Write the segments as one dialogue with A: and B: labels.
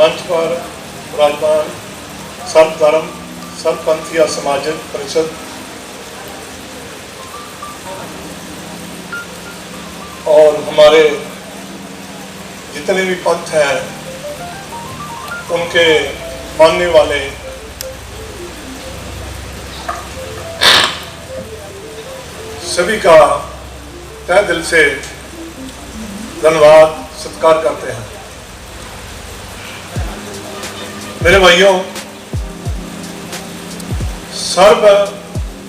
A: मंच पर विराजमान सर्वधर्म सर्वपंथीय सामाजिक परिषद और हमारे जितने भी पंथ हैं उनके मानने वाले सभी का तहे दिल से धन्यवाद सत्कार करते हैं। मेरे भाइयों, सर्व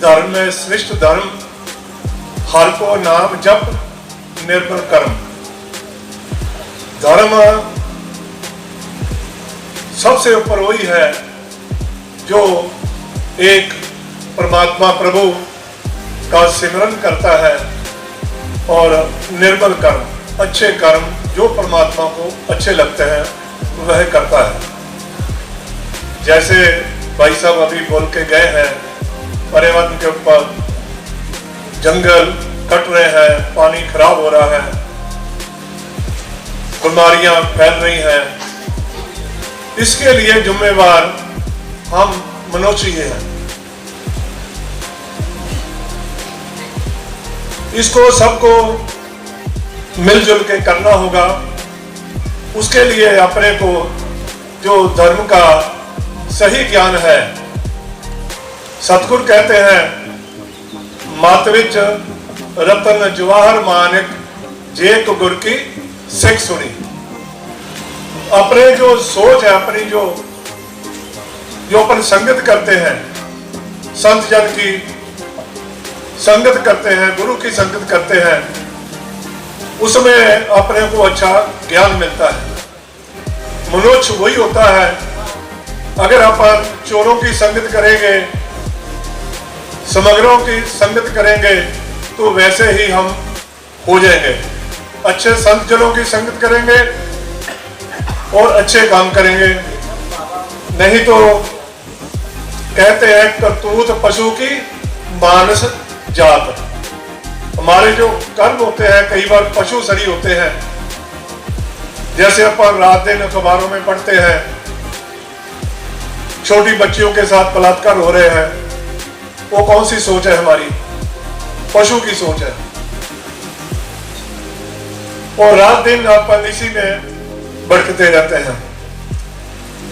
A: धर्म में श्रेष्ठ धर्म हर को नाम जप निर्मल कर्म। धर्म सबसे ऊपर वही है जो एक परमात्मा प्रभु का सिमरन करता है और निर्मल कर्म अच्छे कर्म जो परमात्मा को अच्छे लगते हैं वह करता है। जैसे भाई साहब अभी बोल के गए हैं, पर्यावरण के ऊपर जंगल कट रहे हैं, पानी खराब हो रहा है, बीमारियां फैल रही हैं, इसके लिए जिम्मेवार हम मनुष्य ही हैं। इसको सबको मिलजुल के करना होगा। उसके लिए अपने को जो धर्म का सही ज्ञान है, सतगुरु कहते हैं मत विच रतन जवाहर मानिक जे को गुर की सिख सुनी। अपने जो सोच है, अपनी जो अपन संगत करते हैं, संत जन की संगत करते हैं, गुरु की संगत करते हैं, उसमें अपने को अच्छा ज्ञान मिलता है। मनुष्य वही होता है, अगर अपन चोरों की संगत करेंगे, समग्रों की संगत करेंगे तो वैसे ही हम हो जाएंगे। अच्छे संत जनों की संगत करेंगे और अच्छे काम करेंगे, नहीं तो कहते हैं करतूत पशु की मानस जात। हमारे जो कर्म होते हैं कई बार पशु सरी होते हैं। जैसे अपन रात दिन अखबारों में पढ़ते हैं छोटी बच्चियों के साथ बलात्कार हो रहे हैं, वो कौन सी सोच है हमारी? पशु की सोच है। और रात दिन अपन इसी में भटकते रहते हैं।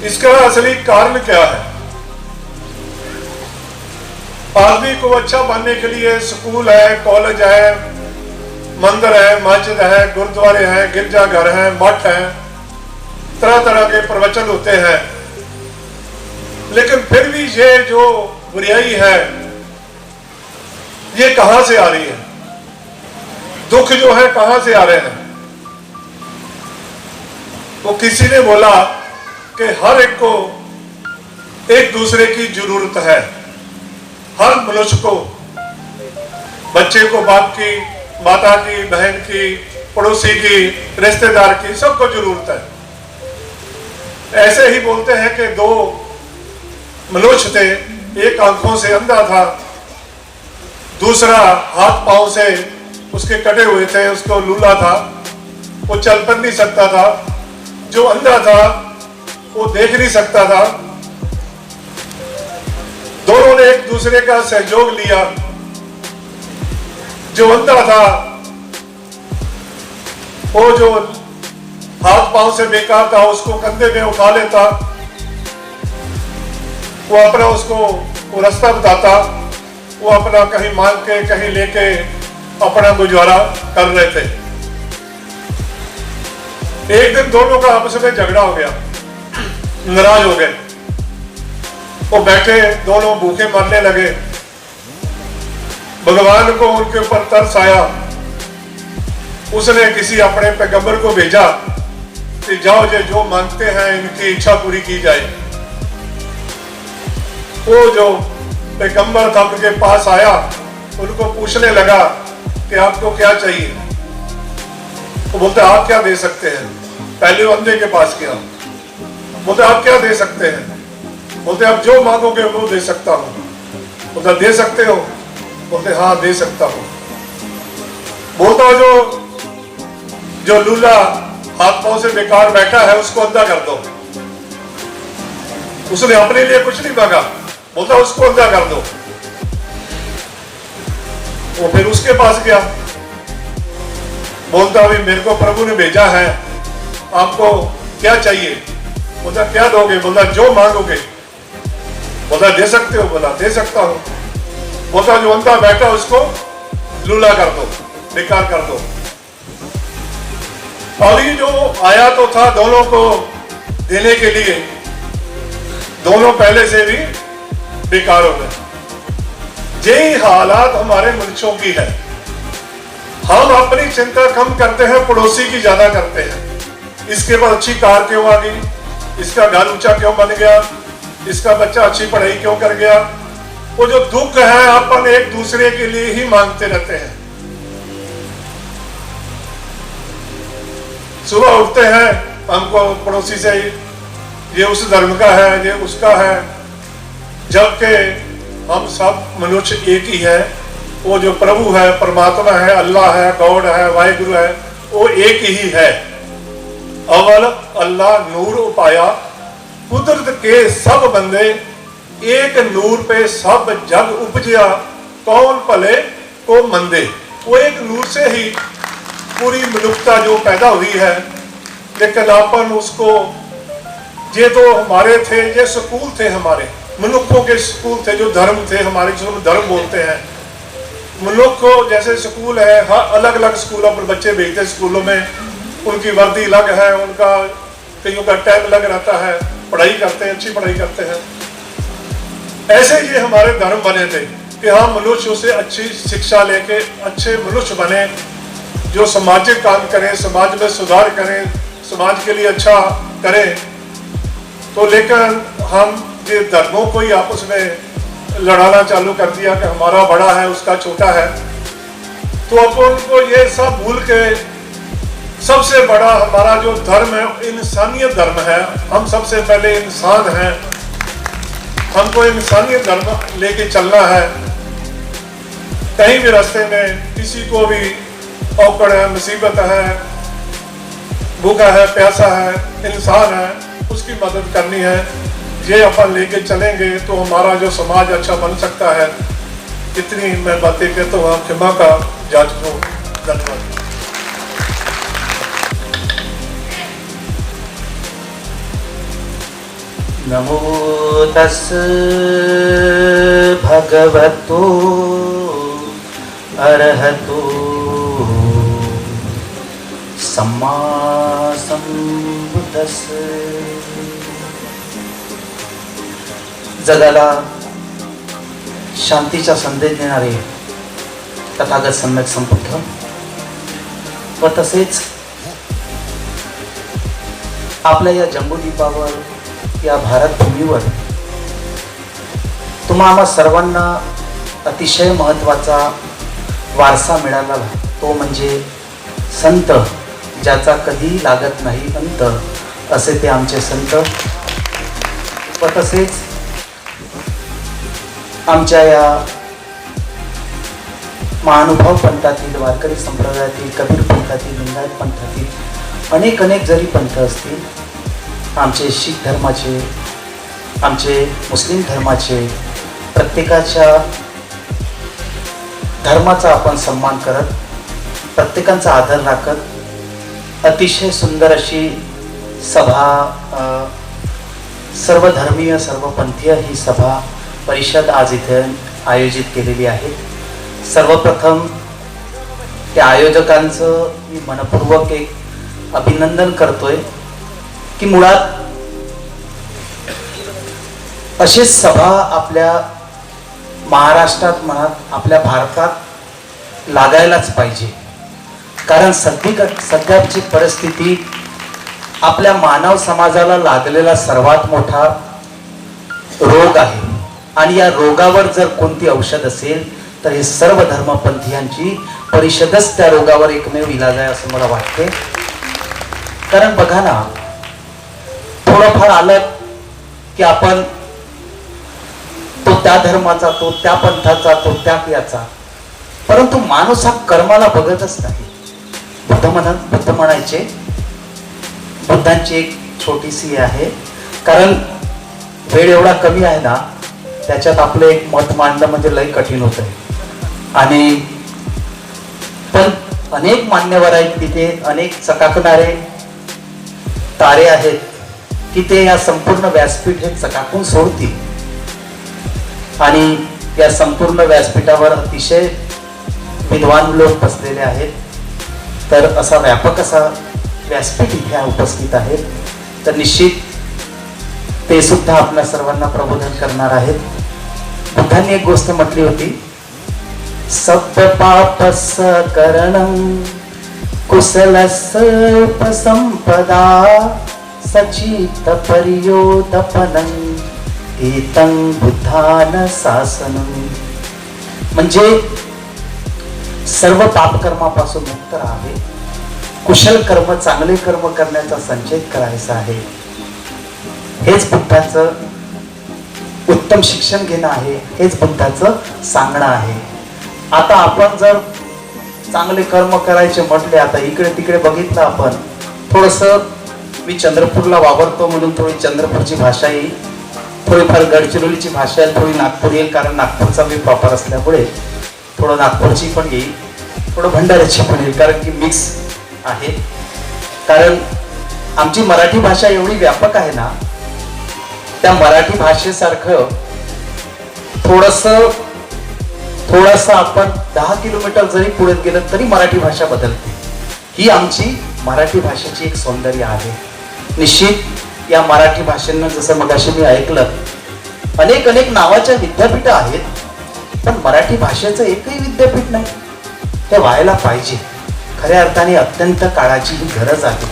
A: इसका असली कारण क्या है? आदमी को अच्छा बनने के लिए स्कूल है, कॉलेज है, मंदिर है, मस्जिद है, गुरुद्वारे हैं, गिरजाघर है, मठ है, तरह तरह के प्रवचन होते हैं। लेकिन फिर भी ये जो बुराई है ये कहां से आ रही है? दुख जो है कहां से आ रहे हैं? तो किसी ने बोला कि हर एक को एक दूसरे की जरूरत है। हर मनुष्य को, बच्चे को बाप की, माता की, बहन की, पड़ोसी की, रिश्तेदार की, सबको जरूरत है। ऐसे ही बोलते हैं कि दो मनुष्य थे, एक आंखों से अंधा था, दूसरा हाथ पांव से उसके कटे हुए थे, उसको लूला था, वो चल फिर नहीं सकता था। जो अंधा था वो देख नहीं सकता था। दोनों ने एक दूसरे का सहयोग लिया। जो अंधा था वो जो हाथ पांव से बेकार था उसको कंधे में उठा लेता, वो अपना उसको वो रास्ता बताता, वो अपना कहीं मांग के कहीं लेके अपना गुजारा कर रहे थे। एक दिन दोनों का आपस में झगड़ा हो गया, नाराज हो गए। वो बैठे दोनों भूखे मरने लगे। भगवान को उनके ऊपर तरस आया। उसने किसी अपने पैगंबर को भेजा कि जाओ जो मांगते हैं इनकी इच्छा पूरी की जाए। वो जो पैगंबर था उनके पास आया, उनको पूछने लगा कि आपको क्या चाहिए। वो बोलते आप क्या दे सकते हैं। पहले वो अंधे के पास गया, बोलते आप क्या दे सकते हैं। बोलते आप जो मांगोगे वो दे सकता हूँ। बोलता दे सकते हो। बोलते हाँ दे सकता हूँ। बोलता जो लूला हाथ पांव से बेकार बैठा है उसको अंधा कर दो। उसने अपने लिए कुछ नहीं मांगा, बोलता उसको अंधा कर दो। वो फिर उसके पास गया, बोलता अभी मेरे को प्रभु ने भेजा है, आपको क्या चाहिए? बोला क्या दोगे? बोला जो मांगोगे। बोला दे सकते हो? बोला दे सकता हूं। बोला जो अंधा बैठा उसको लूला कर दो, बेकार कर दो। और ये जो आया तो था दोनों को देने के लिए, दोनों पहले से भी बेकार हो गए। यही हालात हमारे मनुष्यों की है। हम अपनी चिंता कम करते हैं, पड़ोसी की ज्यादा करते हैं। इसके पास अच्छी कार क्यों आ गई, इसका घर ऊंचा क्यों बन गया, इसका बच्चा अच्छी पढ़ाई क्यों कर गया। वो जो दुख है अपन एक दूसरे के लिए ही मांगते रहते हैं। सुबह उठते हैं, हमको पड़ोसी से ये उस धर्म का है, ये उसका है, जबकि हम सब मनुष्य एक ही है। वो जो प्रभु है, परमात्मा है, अल्लाह है, गॉड है, वाहिगुरु है, वो एक ही है। अवल अल्लाह नूर उपाया, कुदरत के सब बंदे, एक नूर पे सब जग उपजिया, कौन भले को मंदे। वो एक नूर से ही पूरी मनुष्यता जो पैदा हुई है, लेकिन अपन उसको, ये तो हमारे थे, ये स्कूल थे हमारे मनुष्यों के स्कूल थे, जो धर्म थे हमारे, जो हम धर्म बोलते हैं। मनुष्य को जैसे स्कूल है, हर अलग अलग स्कूलों पर बच्चे भेजते, स्कूलों में उनकी वर्दी अलग है, उनका कईयों का टैग अलग रहता है, पढ़ाई करते हैं, अच्छी पढ़ाई करते हैं। ऐसे ये हमारे धर्म बने थे कि हम मनुष्यों से अच्छी शिक्षा लेके अच्छे मनुष्य बने, जो सामाजिक काम करें, समाज में सुधार करें, समाज के लिए अच्छा करें। तो लेकिन हम ये धर्मों को ही आपस में लड़ाना चालू कर दिया कि हमारा बड़ा है, उसका छोटा है। तो अपन को ये सब भूल के सबसे बड़ा हमारा जो धर्म है, इंसानियत धर्म है। हम सबसे पहले इंसान हैं, हमको इंसानियत धर्म लेके चलना है। कहीं भी रास्ते में किसी को भी औकड़ है, मुसीबत है, भूखा है, प्यासा है, इंसान है, उसकी मदद करनी है। ये अपन लेके चलेंगे तो हमारा जो समाज अच्छा बन सकता है। इतनी मैं बातें कहता हूँ, क्षमा का याचक हूँ। धन्यवाद।
B: नमो तस् भगवतो अरहतो सम्मा संबुद्धस्स। जगाला शांतीचा संदेश देणारे तथागत सम्यक संबुद्ध व तसेच आपल्या या जम्बूद्वीपावर, या भारत भूमीवर तुम्हा सर्वांना अतिशय महत्त्वाचा वारसा मिळाला, तो म्हणजे संत, ज्याचा कधी लागत नाही अंत, असे ते आमचे संत व तसेच आमच्या या महानुभाव पंथातील, वारकरी संप्रदायातील, कबीर पंथातील, लिंगायत पंथातील अनेक अनेक जरी पंथ असतील, आमचे शीख धर्माचे, आमचे मुस्लिम धर्माचे, प्रत्येकाच्या धर्माचा आपण सन्मान करत, प्रत्येकाचा आदर राखत अतिशय सुंदर अशी सभा, सर्वधर्मीय सर्वपंथीय ही सभा परिषद आज इथे आयोजित केलेली आहे। सर्वप्रथम त्या आयोजकांचं मी मनपूर्वक एक अभिनंदन करतोय की मुळात अशी सभा आपल्या महाराष्ट्रात म्हणा, आपल्या भारतात लागायलाच पाहिजे। कारण सध्याची परिस्थिती आपल्या मानव समाजाला लागलेला सर्वात मोठा रोग आहे आणि या रोगावर जर कोणती औषध असेल तर हे सर्व धर्मपंथीयांची परिषदच त्या रोगावर एकमेव इलाज आहे असं मला वाटते। कारण बघा ना, थोडंफार आलं की आपण तो त्या धर्माचा, तो त्या पंथाचा, तो त्या याचा, परंतु माणूस हा कर्माला बघतच नाही। बुद्ध म्हणायचे, बुद्धांची एक छोटीशी आहे, कारण वेळ एवढा कमी आहे ना, त्याच्यात आपलं एक मत मांडणं म्हणजे लय कठीण होत आहे. आणि पण अनेक मान्यवर आहेत तिथे, अनेक चकाकणारे तारे आहेत की ते या संपूर्ण व्यासपीठ हे चकाकून सोडतील. आणि या संपूर्ण व्यासपीठावर अतिशय विद्वान लोक बसलेले आहेत. तर असा व्यापक असा व्यासपीठ इथे उपस्थित आहेत. तर निश्चित ते सुद्धा आपल्या सर्वांना प्रबोधन करणार आहेत. बुद्धांनी एक गोष्ट म्हटली होती, सप्त पापस करणं कुशलस्य उपसंपदा सचित पर्योदपनं एतं बुद्धान शासनं. म्हणजे सर्व पापकर्मापासून मुक्त राहावे, कुशल कर्म चांगले कर्म करण्याचा संचय करायचा आहे. हेच बुद्धाचं उत्तम शिक्षण घेणं आहे, हेच बुद्धाचं सांगणं आहे. आता आपण जर चांगले कर्म करायचे म्हटले, आता इकडे तिकडे बघितलं आपण, थोडस मी चंद्रपूरला वावरतो म्हणून थोडी चंद्रपूरची भाषा येईल, थोडीफार गडचिरोलीची भाषा येईल, थोडी नागपूर येईल, कारण नागपूरचा मी प्रॉपर असल्यामुळे थोडं नागपूरची पण येईल, थोडं भंडाऱ्याची पण येईल, कारण की मिक्स आहे. कारण आमची मराठी भाषा एवढी व्यापक आहे ना, त्या मराठी भाषेसारखं थोडस आपण 10 किलोमीटर जरी पुढे गेलं तरी मराठी भाषा बदलते. ही आमची मराठी भाषेची एक सौंदर्य आहे. निश्चित या मराठी भाषेनं, जसं मगाशी मी ऐकलं, अनेक अनेक नावाच्या विद्यापीठं आहेत, पण मराठी भाषेचं एकही विद्यापीठ नाही. हे व्हायला पाहिजे. खऱ्या अर्थाने अत्यंत काळाची ही गरज आहे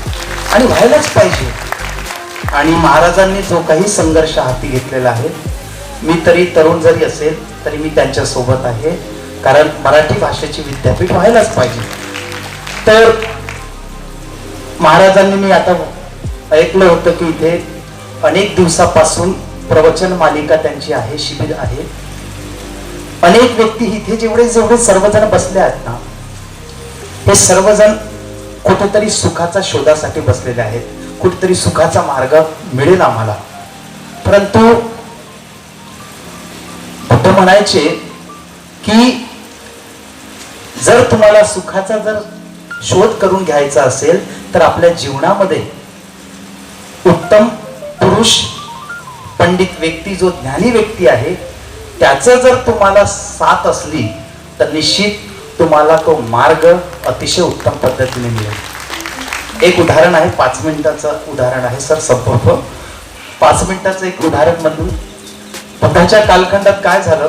B: आणि व्हायलाच पाहिजे. आणि महाराजांनी जो काही संघर्ष हाती घेतलेला आहे, मी तरी तरुण जरी असेल तरी मी त्यांच्या सोबत आहे, कारण मराठी भाषेची विद्यापीठ व्हायलाच पाहिजे. तर महाराजांनी, मी आता ऐकलं होतं की इथे अनेक दिवसापासून प्रवचन मालिका त्यांची आहे, शिबिर आहे. अनेक व्यक्ती इथे जेवढे सर्वजण बसले आहेत ना, हे सर्वजण कुठेतरी सुखाचा शोधासाठी बसलेले आहेत. कुठेतरी सुखाचा मार्ग मिळेल आम्हाला. परंतु बुद्ध म्हणायचे की जर तुम्हाला सुखाचा जर शोध करून घ्यायचा असेल तर आपल्या जीवनामध्ये उत्तम पुरुष, पंडित व्यक्ती, जो ज्ञानी व्यक्ती आहे, त्याचं जर तुम्हाला साथ असली तर निश्चित तुम्हाला तो मार्ग अतिशय उत्तम पद्धतीने मिळेल. एक उदाहरण आहे, 5 मिनिटाचं उदाहरण आहे सर, संपर्क 5 मिनिटाचं एक उदाहरण म्हणून. बुद्धाच्या कालखंडात काय झालं,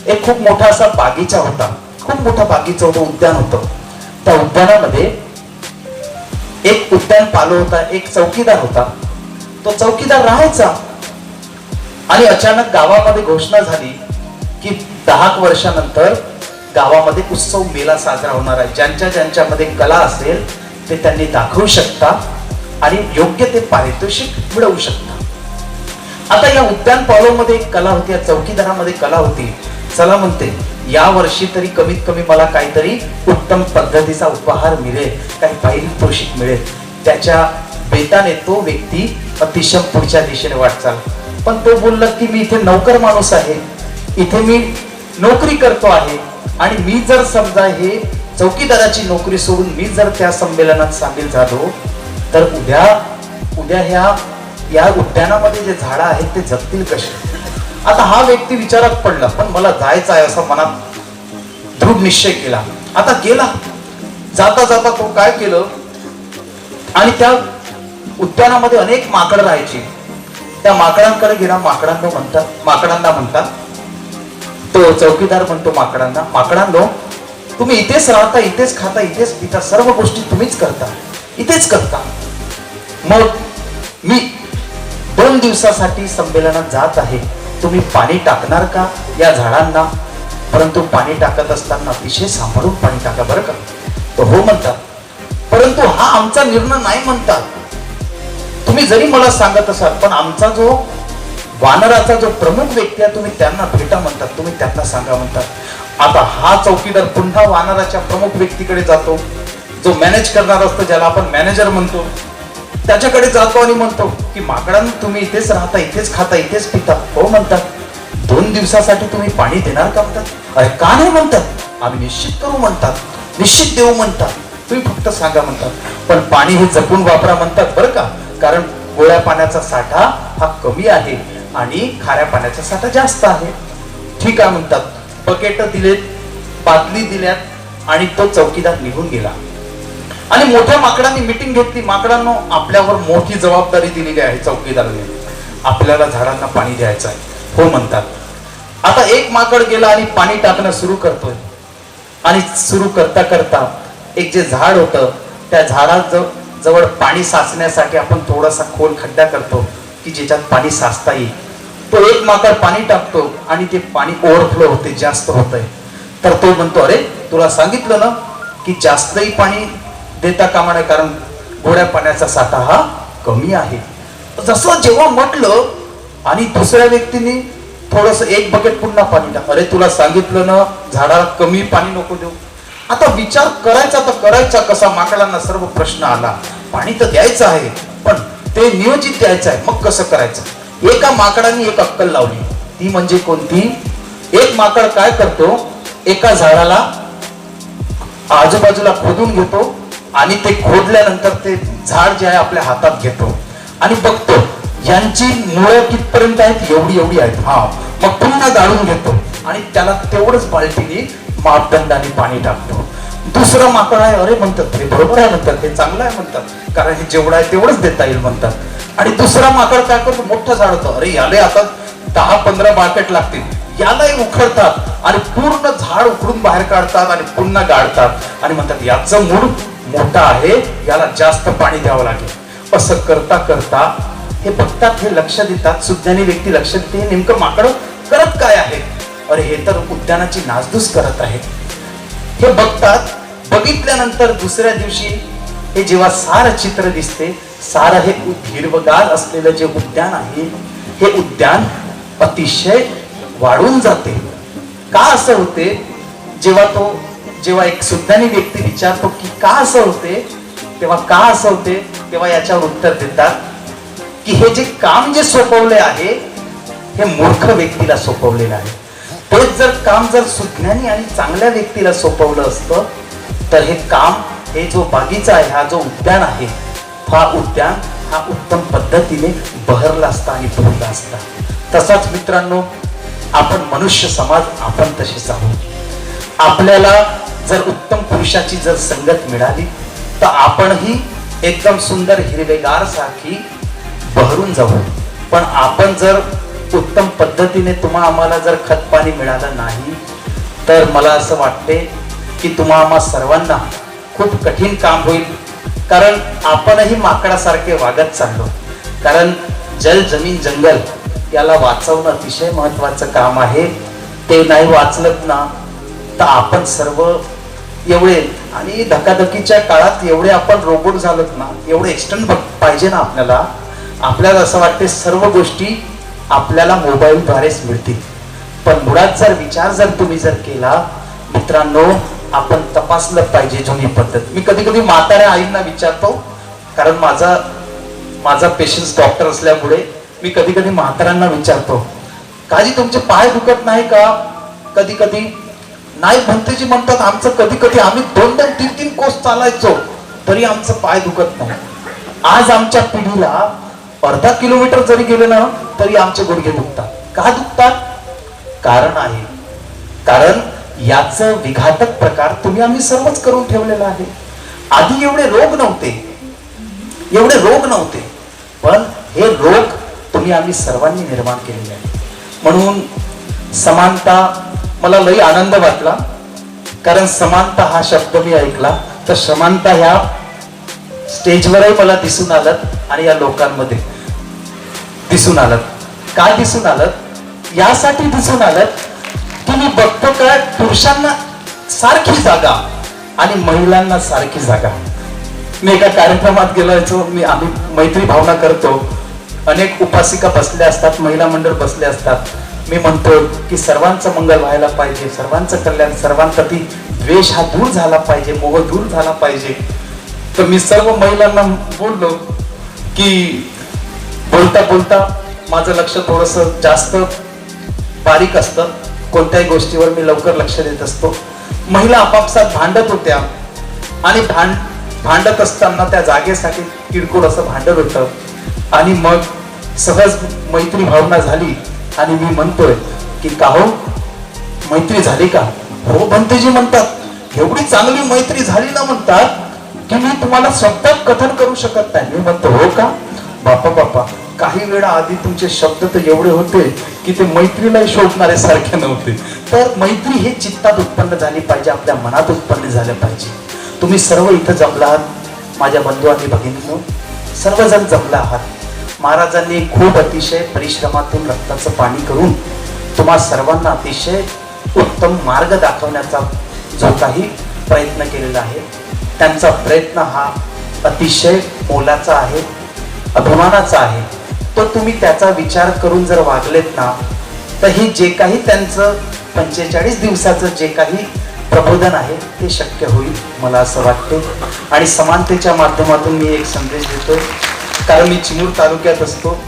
B: एक खूप मोठा असा बागीचा होता, खूप मोठा बागीचा होता, उद्यान होतं. त्या उद्यानामध्ये एक उद्यान पालो होता, एक चौकीदार होता. तो चौकीदार राहायचा आणि अचानक गावामध्ये घोषणा झाली की 10 वर्षानंतर गावामध्ये उत्सव मेला साजरा होणार आहे. ज्यांच्यामध्ये कला असेल ते त्यांनी दाखवू शकता आणि योग्य ते पारितोषिक मिळवू शकता. आता या उद्यान पालोमध्ये एक कला होती, या चौकीदारामध्ये कला होती. चला म्हणते, या वर्षी तरी कमीत कमी मला काहीतरी उत्तम पद्धतीचा उपहार मिळेल, काही पारितोषिक मिळेल. त्याच्या बेताने तो व्यक्ती अतिशय पुढच्या दिशेने वाटचाल. पण तो बोलला की मी इथे नौकर माणूस आहे, इथे मी नोकरी करतो आहे, आणि मी जर समजा हे चौकीदाराची नोकरी सोडून मी जर त्या संमेलनात सामील झालो तर उद्या या उद्यानामध्ये जे झाडं आहेत ते जगतील कसे. आता हा व्यक्ती विचारात पडला, पण मला जायचं आहे असा मनात दृढ निश्चय केला. आता गेला. जाता जाता तो काय केलं, आणि त्या उद्यानामध्ये अनेक माकड राहायची. त्या माकडांकडे गेला. माकडांना म्हणतात, तो चौकीदार म्हणतो माकडांनो, तुम्ही इथेच राहता, इथेच खाता, इथेच पिता, सर्व गोष्टी तुम्हीच करता, इथेच करता. मग मी 2 दिवसासाठी संमेलनात जात आहे, तुम्ही पाणी टाकणार का या झाडांना? परंतु पाणी टाकत असताना अतिशय सांभाळून पाणी टाका बरं का. तो हो म्हणतात. परंतु हा आमचा निर्णय नाही म्हणतात. तुम्ही जरी मला सांगत असाल, पण आमचा जो वानराचा जो प्रमुख व्यक्ती आहे तुम्ही त्यांना भेटा म्हणतात, तुम्ही त्यांना सांगा म्हणतात. आता हा चौकीदार पुन्हा वानराच्या प्रमुख व्यक्तीकडे जातो, जो मॅनेज करणार असतो, ज्याला आपण मॅनेजर म्हणतो. त्याच्याकडे जातो आणि म्हणतो की माकडांनो, तुम्ही इथेच राहता, इथेच खाता, इथेच पिता. हो म्हणतात. 2 दिवसासाठी तुम्ही पाणी देणार का म्हणतात. अरे का नाही म्हणतात. आम्ही निश्चित करू म्हणतात, निश्चित देऊ म्हणतात, तुम्ही फक्त सांगा म्हणतात. पण पाणी हे जपून वापरा म्हणतात बरं का, कारण गोळ्या पाण्याचा साठा हा कमी आहे आणि खाऱ्या पाण्याचा साठा जास्त आहे. ठीक आहे म्हणतात. बकेट दिलेत, बादली दिल्यात आणि तो चौकीदार निघून गेला. आणि मोठ्या माकडांनी मिटिंग घेतली. माकडांनो, आपल्यावर मोठी जबाबदारी दिलेली आहे चौकीदाराने, आपल्याला झाडांना पाणी द्यायचं आहे. हो म्हणतात. आता एक माकड गेला आणि पाणी टाकणं सुरू करतोय. आणि सुरू करता करता एक जे झाड होतं, त्या झाडात जवळ पाणी साचण्यासाठी आपण थोडासा खोल खड्डा करतो की ज्याच्यात पाणी साचता येईल. तो एक माकड पाणी टाकतो आणि ते पाणी ओव्हरफ्लो होते, जास्त होतंय. तर तो म्हणतो, अरे तुला सांगितलं ना की जास्तही पाणी देता कामा नये, कारण गोड्या पाण्याचा साठा हा कमी आहे. जसं जेव्हा म्हटलं आणि दुसऱ्या व्यक्तीने थोडस एक बकेट पुन्हा पाणी टाक. अरे तुला सांगितलं ना झाडाला कमी पाणी नको देऊ. आता विचार करायचा तर करायचा कसा. माकडांना सर्व प्रश्न आला. पाणी तर द्यायचं आहे, पण ते नियोजित द्यायचं आहे, मग कसं करायचं. एका माकडाने एक अक्कल लावली. ती म्हणजे कोणती. एक माकड काय करतो, एका झाडाला आजूबाजूला खोदून घेतो आणि ते खोदल्यानंतर ते झाड जे आहे आपल्या हातात घेतो आणि बघतो यांची मुळं कितपर्यंत आहेत, एवढी एवढी आहेत. हा, मग पुन्हा गाळून घेतो आणि त्याला तेवढंच बाल्टीने मापदंडाने पाणी टाकतो. दुसरं माकड आहे, अरे म्हणतात हे बरोबर आहे म्हणतात, हे चांगलं आहे म्हणतात, कारण हे जेवढं आहे तेवढंच देता येईल म्हणतात. आणि दुसरा माकड काय करतो, मोठं झाड होतं, अरे याला आता 10-15 बाकेट लागतील, यालाही उखडतात आणि पूर्ण झाड उखडून बाहेर काढतात आणि पुन्हा गाळतात आणि म्हणतात याचं मूळ मोठा आहे, याला जास्त पाणी द्यावं लागेल. असं करता करता हे बघतात, हे लक्ष देतात. सुज्ञानी व्यक्ती लक्ष देते, हे नेमकं माकड करत काय आहे. अरे हे तर उद्यानाची नासधूस करत आहे. हे बघतात. बघितल्यानंतर दुसऱ्या दिवशी हे जेव्हा सारं चित्र दिसते, सारं हे हिरवगार असलेलं जे उद्यान आहे, हे उद्यान अतिशय वाढून जाते. का असं होते. जेव्हा एक सुज्ञानी व्यक्ती विचारतो की का असं होते, तेव्हा याच्यावर उत्तर देतात की हे जे काम जे सोपवले आहे, हे मूर्ख व्यक्तीला सोपवलेलं आहे. तेच जर काम जर सुज्ञानी आणि चांगल्या व्यक्तीला सोपवलं असतं, तर हे काम, हे जो बागीचा आहे, हा जो उद्यान आहे, हा उद्यान हा उत्तम पद्धतीने बहरला असता आणि फुलला असता. तसाच मित्रांनो, आपण मनुष्य समाज, आपण तसेच आहोत. आपल्याला जर उत्तम पुरुषाची जर संगत मिळाली, तर आपणही एकदम सुंदर हिरवेगार सारखी बहरून जाऊ. पण आपण जर उत्तम पद्धतीने आम्हाला जर खत पाणी मिळालं नाही, तर मला असं वाटते की आम्हा सर्वांना खूप कठीण काम होईल. कारण आपणही माकडासारखे वागत चाललो. कारण जल, जमीन, जंगल याला वाचवणं अतिशय महत्वाचं काम आहे. ते नाही वाचलं ना, तर आपण सर्व एवढे, आणि धकाधकीच्या काळात एवढे आपण रोबोट झालोत ना, एवढे एक्सटर्न पाहिजे ना आपल्याला. आपल्याला असं वाटते सर्व गोष्टी आपल्याला मोबाईलद्वारेच मिळतील. पण मुळात जर विचार जर तुम्ही जर केला मित्रांनो, आपण तपासलं पाहिजे जुनी पद्धत. मी कधी कधी म्हाताऱ्या आईंना विचारतो, कारण माझा पेशन्स डॉक्टर असल्यामुळे मी कधी कधी म्हाताऱ्यांना विचारतो, काजी तुमचे पाय दुखत नाही का. कधी कधी नाही भंतेजी म्हणतात, आमचं कधी कधी आम्ही 2-3 कोस चालायचो तरी आमचं पाय दुखत नाही. आज आमच्या पिढीला अर्धा किलोमीटर जरी गेले ना, तरी आमचे गुडघे दुखतात. का दुखतात. कारण आहे, कारण याचं विघातक प्रकार आम्ही सर्वच करून ठेवलेला आहे. आधी एवढे रोग नव्हते, पण हे रोग आम्ही सर्वांनी निर्माण केलेले आहे. म्हणून समानता, मला लई आनंद वाटला, कारण समानता हा शब्द मी ऐकला तर समानता ह्या स्टेजवरही मला दिसून आलं आणि या लोकांमध्ये दिसून आलं. का दिसून आलं. यासाठी दिसून आलं की मी बघतो काय, पुरुषांना सारखी जागा आणि महिलांना सारखी जागा. मी एका कार्यक्रमात गेलो, आम्ही मैत्री भावना करतो. अनेक उपासिका बसल्या असतात, महिला मंडळ बसले असतात. मी म्हणतो की सर्वांचं मंगल व्हायला पाहिजे, सर्वांचं कल्याण, सर्वांप्रती द्वेष हा दूर झाला पाहिजे, मोह दूर झाला पाहिजे. तर मी सर्व महिलांना बोललो की बोलता बोलता माझं लक्ष थोडंसं जास्त बारीक असतं, कोणत्याही गोष्टीवर मी लवकर लक्ष देत असतो. महिला आपापसात भांडत होत्या आणि भांडत असताना त्या जागेसाठी किरकोळ असं भांडत होतं आणि मग सहज मैत्री भावना झाली आणि मी म्हणतोय की का हो मैत्री झाली का? हो भंतेजी म्हणतात एवढी चांगली मैत्री झाली ना म्हणतात की मी तुम्हाला शब्दात कथन करू शकत नाही. मी म्हणतो हो का? बापा बापा, काही वेळा आधी तुमचे शब्द तर एवढे होते की ते मैत्रीला शोधणारे सारखे नव्हते. तर मैत्री हे चित्तात उत्पन्न झाली पाहिजे, आपल्या मनात उत्पन्न झालं पाहिजे. तुम्ही सर्व इथं जमला आहात माझ्या बंधू आणि भगिनींनो, सर्वजण जमला आहात. महाराजांनी खूप अतिशय परिश्रमातून रक्ताचं पाणी करून तुम्हा सर्वांना अतिशय उत्तम मार्ग दाखवण्याचा जो काही प्रयत्न केलेला आहे, त्यांचा प्रयत्न हा अतिशय मोलाचा आहे, अभिमानाचा आहे. तो तुम्ही त्याचा विचार करून जर वागलेत ना, तर हे जे काही त्यांचं 45 दिवसाचं जे काही प्रबोधन आहे ते शक्य होईल मला असं वाटते. आणि समानतेच्या माध्यमातून मी एक संदेश देतो, कारण मी चिमूर तालुक्यात असतो,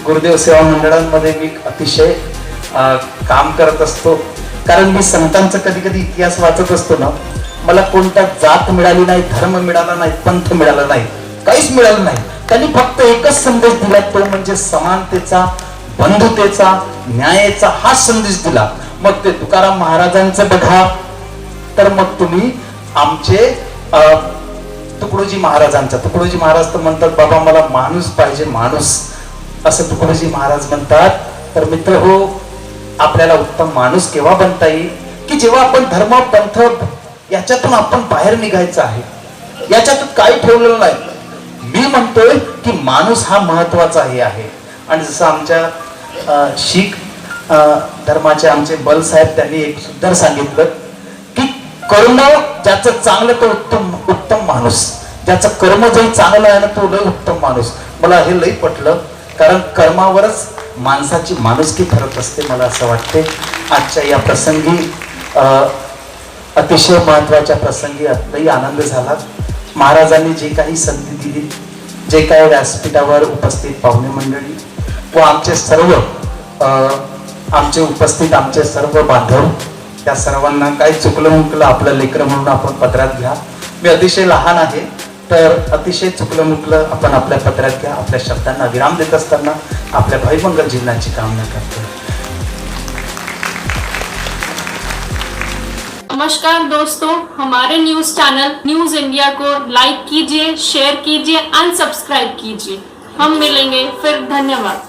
B: गुरुदेव सेवा मंडळांमध्ये मी अतिशय काम करत असतो. कारण मी संतांचा कधी कधी इतिहास वाचत असतो ना, मला कोणता जात मिळाली नाही, धर्म मिळाला नाही, पंथ मिळाला नाही, काहीच मिळालं नाही. त्यांनी फक्त एकच संदेश दिला, तो म्हणजे समानतेचा, बंधुतेचा, न्यायाचा हा संदेश दिला. मग ते तुकाराम महाराजांचं बघा, तर मग तुम्ही आमचे तुकडोजी महाराजांचा, तुकडोजी महाराज तर म्हणतात बाबा मला माणूस पाहिजे, माणूस, असं तुकडोजी महाराज म्हणतात. तर मित्र हो, आपल्याला उत्तम माणूस केव्हा बनता येईल की जेव्हा आपण धर्म पंथ याच्यातून आपण बाहेर निघायचं आहे. याच्यातून काही ठेवलेलं नाही. मी म्हणतोय की माणूस हा महत्वाचा हे आहे. आणि जसं आमच्या शीख धर्माचे आमचे बल साहेब त्यांनी एक सुंदर सांगितलं की कर्म ज्याचं चांगलं तो उत्तम माणूस, ज्याचं कर्म जो चांगलं आहे ना तो लय उत्तम माणूस. मला हे लय पटलं, कारण कर्मावरच माणसाची माणुसकी ठरत असते मला असं वाटते. आजच्या या प्रसंगी अतिशय महत्वाच्या प्रसंगी लई आनंद झाला. महाराजांनी जे काही संधी दिली, जे काही व्यासपीठावर उपस्थित पाहुणे मंडळी व आमचे सर्व आमचे उपस्थित आमचे सर्व बांधव, त्या सर्वांना काही चुकलं मुकलं आपलं लेकरं म्हणून आपण पदरात घ्या. मी अतिशय लहान आहे, तर अतिशय चुकलं मुकलं आपण आपल्या पदरात घ्या. आपल्या शब्दांना विराम देत असताना आपल्या भयमंगल जीवनाची कामना करतो.
C: नमस्कार दोस्तों, हमारे न्यूज चैनल न्यूज इंडिया को लाइक कीजिए, शेयर कीजिए एंड सब्सक्राइब कीजिए. हम मिलेंगे फिर. धन्यवाद.